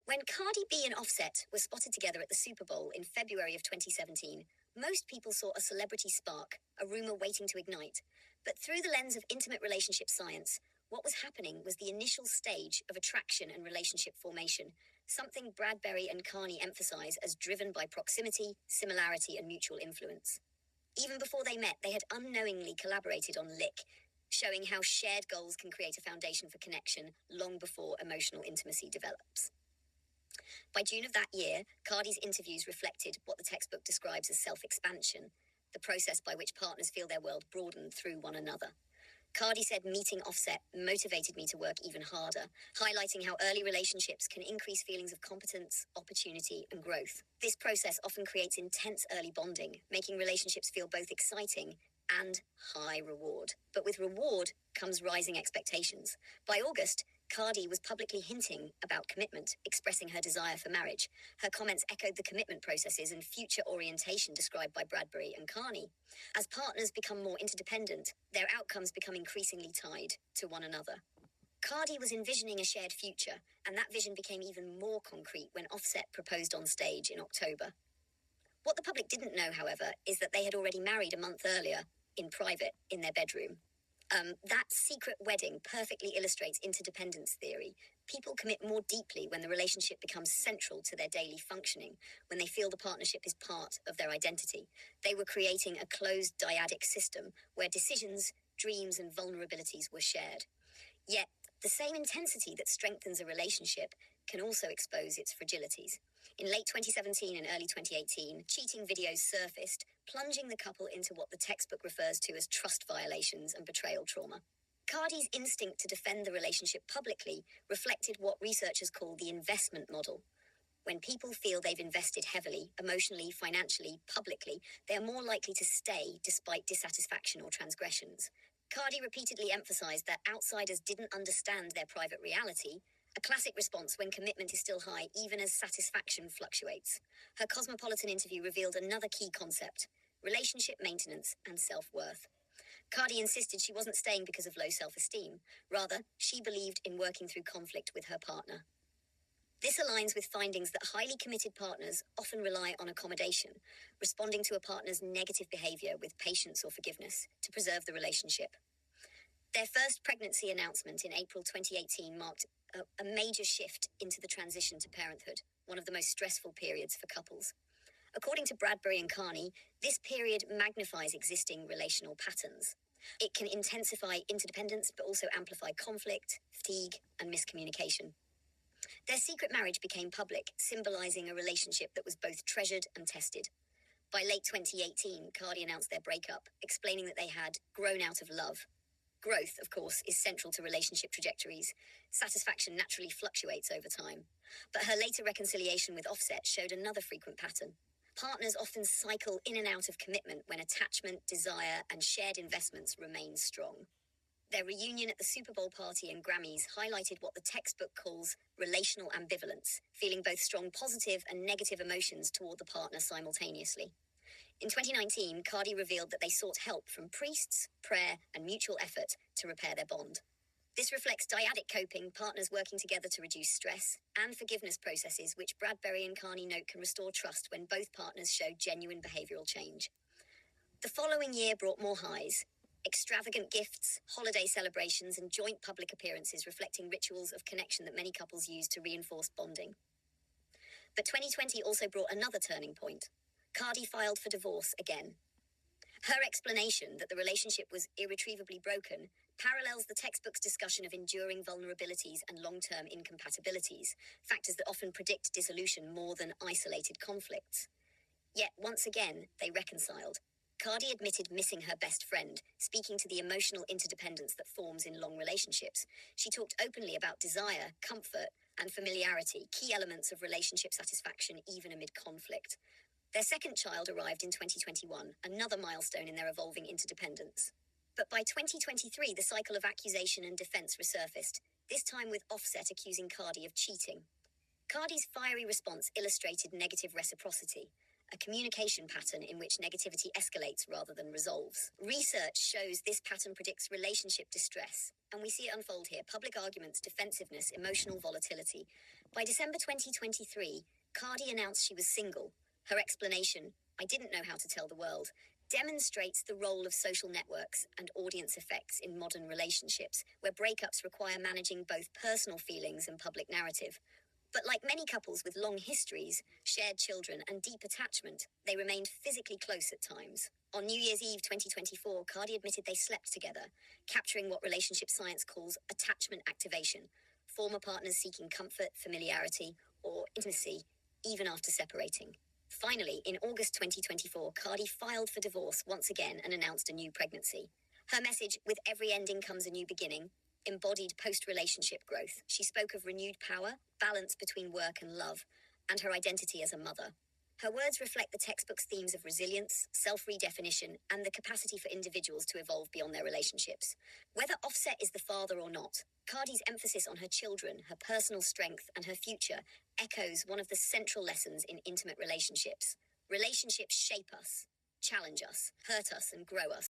When Cardi B and Offset were spotted together at the Super Bowl in February of 2017, most people saw a celebrity spark, a rumor waiting to ignite. But through the lens of intimate relationship science, what was happening was the initial stage of attraction and relationship formation, something Bradbury and Carney emphasize as driven by proximity, similarity, and mutual influence. Even before they met, they had unknowingly collaborated on Lick, showing how shared goals can create a foundation for connection long before emotional intimacy develops. By June of that year, Cardi's interviews reflected what the textbook describes as self-expansion, the process by which partners feel their world broadened through one another. Cardi said meeting Offset motivated me to work even harder, highlighting how early relationships can increase feelings of competence, opportunity, and growth. This process often creates intense early bonding, making relationships feel both exciting and high reward. But with reward comes rising expectations. By August, Cardi was publicly hinting about commitment, expressing her desire for marriage. Her comments echoed the commitment processes and future orientation described by Bradbury and Carney. As partners become more interdependent, their outcomes become increasingly tied to one another. Cardi was envisioning a shared future, and that vision became even more concrete when Offset proposed on stage in October. What the public didn't know, however, is that they had already married a month earlier, in private, in their bedroom. That secret wedding perfectly illustrates interdependence theory. People commit more deeply when the relationship becomes central to their daily functioning, when they feel the partnership is part of their identity. They were creating a closed dyadic system where decisions, dreams, and vulnerabilities were shared. Yet, the same intensity that strengthens a relationship can also expose its fragilities. In late 2017 and early 2018, cheating videos surfaced, plunging the couple into what the textbook refers to as trust violations and betrayal trauma. Cardi's instinct to defend the relationship publicly reflected what researchers call the investment model. When people feel they've invested heavily, emotionally, financially, publicly, they are more likely to stay despite dissatisfaction or transgressions. Cardi repeatedly emphasized that outsiders didn't understand their private reality, a classic response when commitment is still high, even as satisfaction fluctuates. Her Cosmopolitan interview revealed another key concept: relationship maintenance and self-worth. Cardi insisted she wasn't staying because of low self-esteem. Rather, she believed in working through conflict with her partner. This aligns with findings that highly committed partners often rely on accommodation, responding to a partner's negative behavior with patience or forgiveness to preserve the relationship. Their first pregnancy announcement in April 2018 marked a major shift into the transition to parenthood, one of the most stressful periods for couples. According to Bradbury and Carney, this period magnifies existing relational patterns. It can intensify interdependence, but also amplify conflict, fatigue, and miscommunication. Their secret marriage became public, symbolizing a relationship that was both treasured and tested. By late 2018, Cardi announced their breakup, explaining that they had grown out of love. Growth, of course, is central to relationship trajectories. Satisfaction naturally fluctuates over time. But her later reconciliation with Offset showed another frequent pattern. Partners often cycle in and out of commitment when attachment, desire, and shared investments remain strong. Their reunion at the Super Bowl party and Grammys highlighted what the textbook calls relational ambivalence, feeling both strong positive and negative emotions toward the partner simultaneously. In 2019, Cardi revealed that they sought help from priests, prayer, and mutual effort to repair their bond. This reflects dyadic coping, partners working together to reduce stress, and forgiveness processes, which Bradbury and Carney note can restore trust when both partners show genuine behavioral change. The following year brought more highs: extravagant gifts, holiday celebrations, and joint public appearances reflecting rituals of connection that many couples use to reinforce bonding. But 2020 also brought another turning point. Cardi filed for divorce again. Her explanation that the relationship was irretrievably broken parallels the textbook's discussion of enduring vulnerabilities and long-term incompatibilities, factors that often predict dissolution more than isolated conflicts. Yet, once again, they reconciled. Cardi admitted missing her best friend, speaking to the emotional interdependence that forms in long relationships. She talked openly about desire, comfort, and familiarity, key elements of relationship satisfaction even amid conflict. Their second child arrived in 2021, another milestone in their evolving interdependence. But by 2023, the cycle of accusation and defense resurfaced, this time with Offset accusing Cardi of cheating. Cardi's fiery response illustrated negative reciprocity. a communication pattern in which negativity escalates rather than resolves. Research shows this pattern predicts relationship distress, and we see it unfold here: public arguments, defensiveness, emotional volatility. By December 2023, Cardi announced she was single. Her explanation, "I didn't know how to tell the world," demonstrates the role of social networks and audience effects in modern relationships, where breakups require managing both personal feelings and public narrative. But like many couples with long histories, shared children, and deep attachment, they remained physically close at times. On New Year's Eve 2024, Cardi admitted they slept together, capturing what relationship science calls attachment activation, former partners seeking comfort, familiarity, or intimacy, even after separating. Finally, in August 2024, Cardi filed for divorce once again and announced a new pregnancy. Her message, "With every ending comes a new beginning," embodied post-relationship growth. She spoke of renewed power, balance between work and love, and her identity as a mother. Her words reflect the textbook's themes of resilience, self-redefinition, and the capacity for individuals to evolve beyond their relationships. Whether Offset is the father or not, Cardi's emphasis on her children, her personal strength, and her future echoes one of the central lessons in intimate relationships. Relationships shape us, challenge us, hurt us, and grow us.